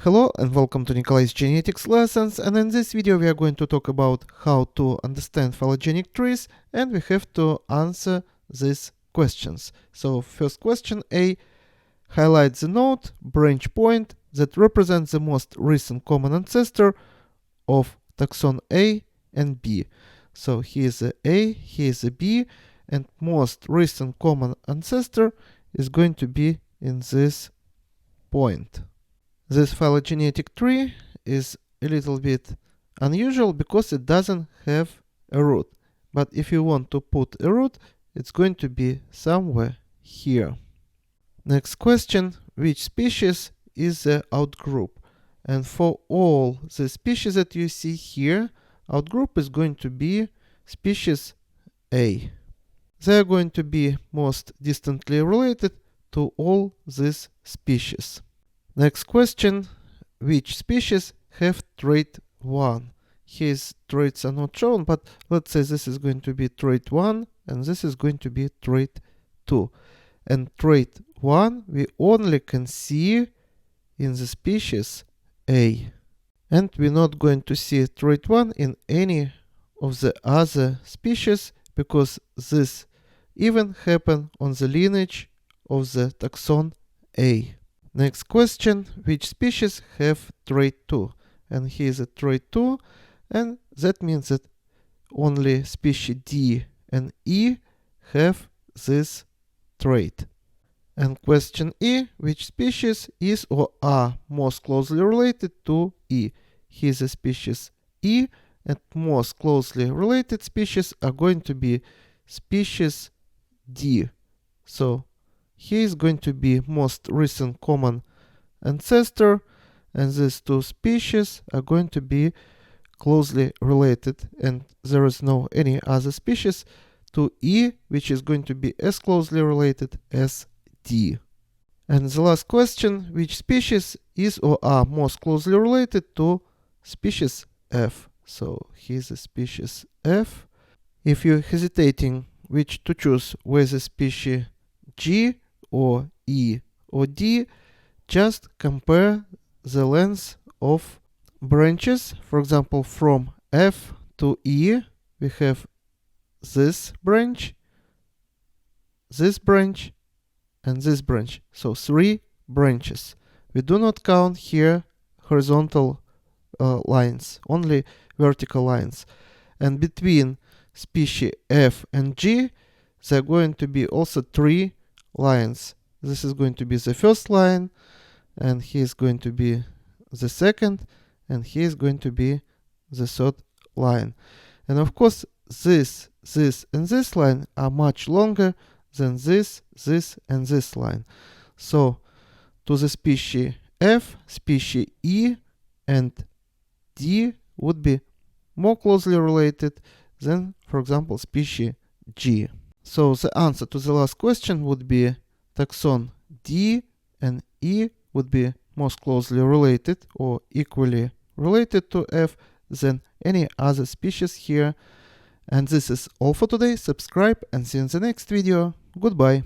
Hello and welcome to Nikolai's genetics lessons, and in this video we are going to talk about how to understand phylogenetic trees, and we have to answer these questions. So first question A, highlight the node, branch point that represents the most recent common ancestor of taxon A and B. So here is a A, here is a B, and most recent common ancestor is going to be in this point. This phylogenetic tree is a little bit unusual because it doesn't have a root. But if you want to put a root, it's going to be somewhere here. Next question, which species is the outgroup? And for all the species that you see here, outgroup is going to be species A. They are going to be most distantly related to all these species. Next question, which species have trait 1? His traits are not shown, but let's say this is going to be trait 1 and this is going to be trait 2. And trait 1 we only can see in the species A. And we're not going to see trait 1 in any of the other species because this even happen on the lineage of the taxon A. Next question, which species have trait 2? And here is a trait 2, and that means that only species D and E have this trait. And question E, which species is or are most closely related to E? Here is a species E, and most closely related species are going to be species D. So here is going to be most recent common ancestor, and these two species are going to be closely related, and there is no any other species to E which is going to be as closely related as D. And the last question, which species is or are most closely related to species F? So here's a species F. If you're hesitating which to choose, whether species G or E or D, just compare the length of branches. For example, from F to E we have this branch, and this branch. So 3 branches. We do not count here horizontal lines, only vertical lines. And between species F and G there are going to be also 3 lines. This is going to be the first line, and here is going to be the second, and here is going to be the third line. And of course this, and this line are much longer than this, and this line. So to the species F, species E and D would be more closely related than, for example, species G. So the answer to the last question would be taxon D and E would be most closely related or equally related to F than any other species here. And this is all for today. Subscribe and see you in the next video. Goodbye.